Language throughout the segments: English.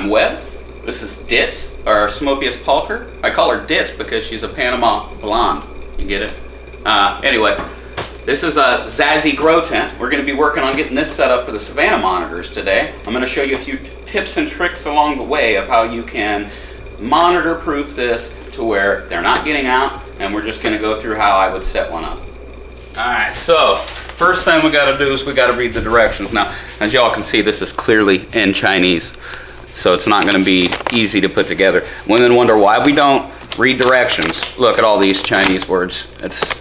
I'm Webb. This is Ditz, our Smopius pulcher. I call her Ditz because she's a Panama blonde. You get it? Anyway, this is a Zazzy grow tent. We're going to be working on getting this set up for the Savannah monitors today. I'm going to show you a few tips and tricks along the way of how you can monitor proof this to where they're not getting out, and we're just going to go through how I would set one up. Alright, so first thing we got to do is we got to read the directions. Now, as y'all can see, this is clearly in Chinese, so it's not going to be easy to put together. Women wonder why we don't read directions. Look at all these Chinese words. It's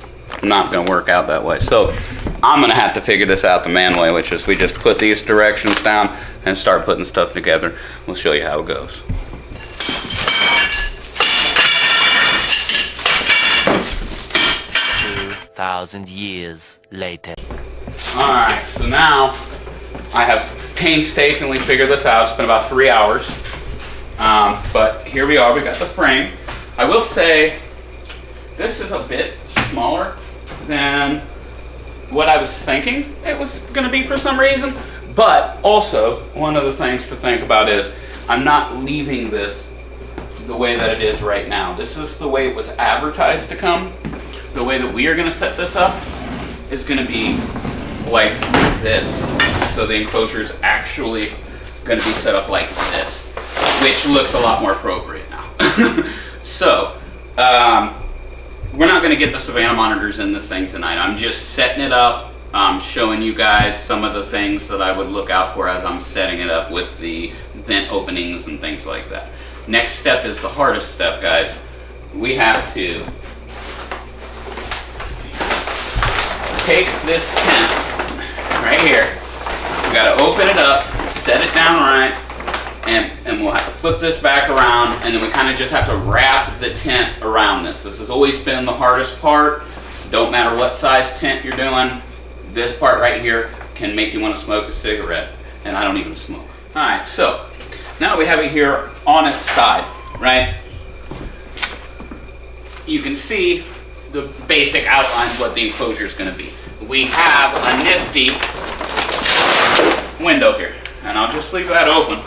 not going to work out that way. So I'm going to have to figure this out the man way, which is we just put these directions down and start putting stuff together. We'll show you how it goes. 2,000 years later. Alright, so now I have painstakingly figured this out. It's been about 3 hours. But here we are, we got the frame. I will say this is a bit smaller than what I was thinking it was going to be for some reason. But also, one of the things to think about is I'm not leaving this the way that it is right now. This is the way it was advertised to come. The way that we are going to set this up is going to be like this. So the enclosure is actually going to be set up like this, which looks a lot more appropriate now. So, we're not going to get the Savannah monitors in this thing tonight. I'm just setting it up. I'm showing you guys some of the things that I would look out for as I'm setting it up with the vent openings and things like that. Next step is the hardest step, guys. We have to take this tent right here. We got to open it up, set it down right, and we'll have to flip this back around, and then we kind of just have to wrap the tent around this. This has always been the hardest part. Don't matter what size tent you're doing, this part right here can make you want to smoke a cigarette, and I don't even smoke. All right, so now we have it here on its side, right? You can see the basic outline of what the enclosure is going to be. We have a nifty window here, and I'll just leave that open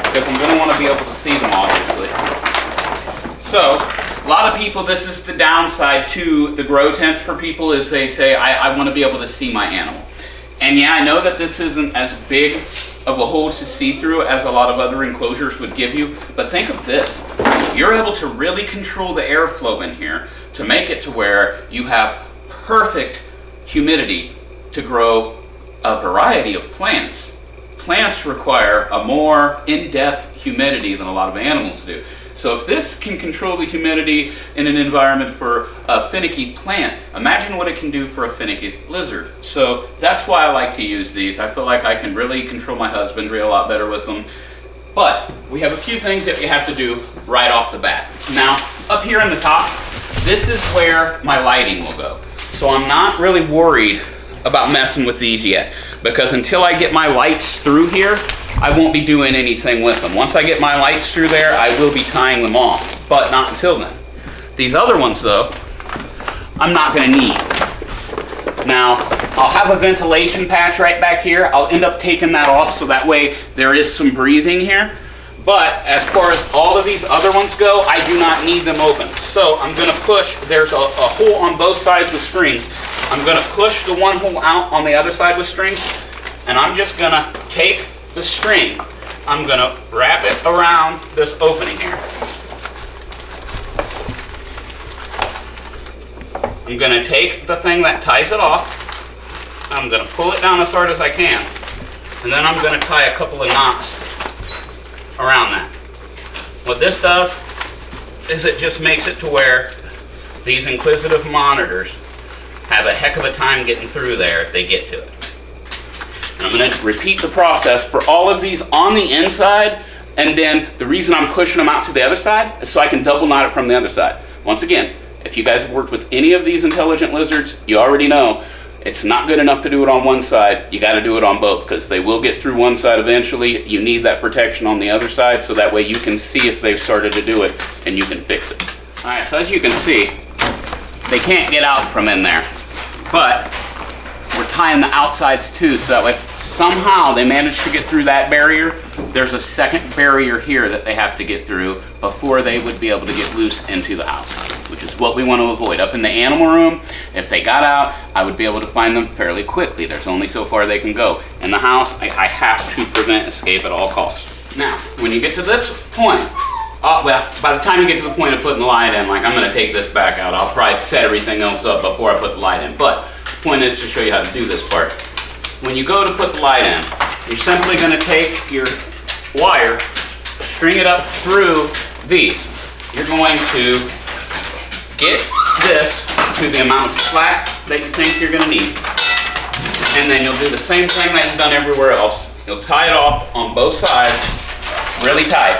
because I'm going to want to be able to see them, obviously. So a lot of people, this is the downside to the grow tents for people, is they say, I want to be able to see my animal. And yeah, I know that this isn't as big of a hole to see through as a lot of other enclosures would give you, but think of this. You're able to really control the airflow in here to make it to where you have perfect humidity to grow a variety of plants. Plants require a more in-depth humidity than a lot of animals do. So if this can control the humidity in an environment for a finicky plant, imagine what it can do for a finicky lizard. So that's why I like to use these. I feel like I can really control my husbandry a lot better with them. But we have a few things that you have to do right off the bat. Now, up here in the top, this is where my lighting will go. So I'm not really worried about messing with these yet, because until I get my lights through here, I won't be doing anything with them. Once I get my lights through there, I will be tying them off, but not until then. These other ones though, I'm not going to need. Now, I'll have a ventilation patch right back here. I'll end up taking that off so that way there is some breathing here. But as far as all of these other ones go, I do not need them open. So I'm going to push, there's a hole on both sides with strings. I'm going to push the one hole out on the other side with strings, and I'm just going to take the string. I'm going to wrap it around this opening here. I'm going to take the thing that ties it off. I'm going to pull it down as hard as I can, and then I'm going to tie a couple of knots around that. What this does is it just makes it to where these inquisitive monitors have a heck of a time getting through there if they get to it. And I'm going to repeat the process for all of these on the inside, and then the reason I'm pushing them out to the other side is so I can double knot it from the other side. Once again, if you guys have worked with any of these intelligent lizards, you already know it's not good enough to do it on one side. You got to do it on both, because they will get through one side eventually. You need that protection on the other side, so that way you can see if they've started to do it and you can fix it. All right, so as you can see, they can't get out from in there, but we're tying the outsides too, so that way somehow they manage to get through that barrier. there's a second barrier here that they have to get through before they would be able to get loose into the house, which is what we want to avoid. Up in the animal room, if they got out, I would be able to find them fairly quickly. There's only so far they can go. In the house, I have to prevent escape at all costs. Now, when you get to this point, well, by the time you get to the point of putting the light in, like I'm going to take this back out, I'll probably set everything else up before I put the light in. But the point is to show you how to do this part. When you go to put the light in, you're simply going to take your wire, string it up through these. You're going to get this to the amount of slack that you think you're going to need. And then you'll do the same thing that you've done everywhere else. You'll tie it off on both sides really tight.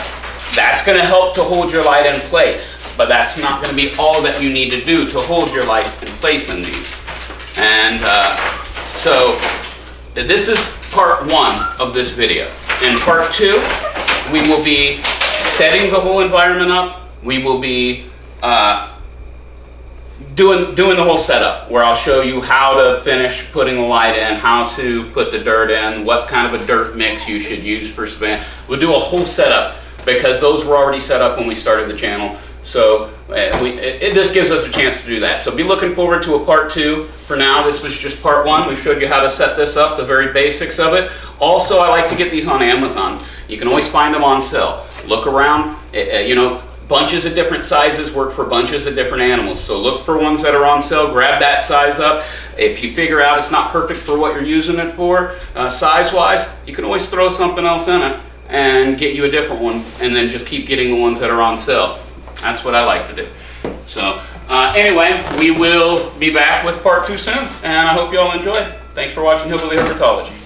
That's going to help to hold your light in place, but that's not going to be all that you need to do to hold your light in place in these. And so this is part 1 of this video. In part 2, we will be setting the whole environment up. We will be doing the whole setup, where I'll show you how to finish putting the light in, how to put the dirt in, what kind of a dirt mix you should use for savannah. We'll do a whole setup, because those were already set up when we started the channel. So this gives us a chance to do that. So be looking forward to a part 2. For now, this was just part 1. We showed you how to set this up, the very basics of it. Also, I like to get these on Amazon. You can always find them on sale. Look around, you know, bunches of different sizes work for bunches of different animals. So look for ones that are on sale, grab that size up. If you figure out it's not perfect for what you're using it for, size-wise, you can always throw something else in it and get you a different one, and then just keep getting the ones that are on sale. That's what I like to do. So anyway, we will be back with part 2 soon, and I hope you all enjoy. Thanks for watching Hillbilly Herpetology.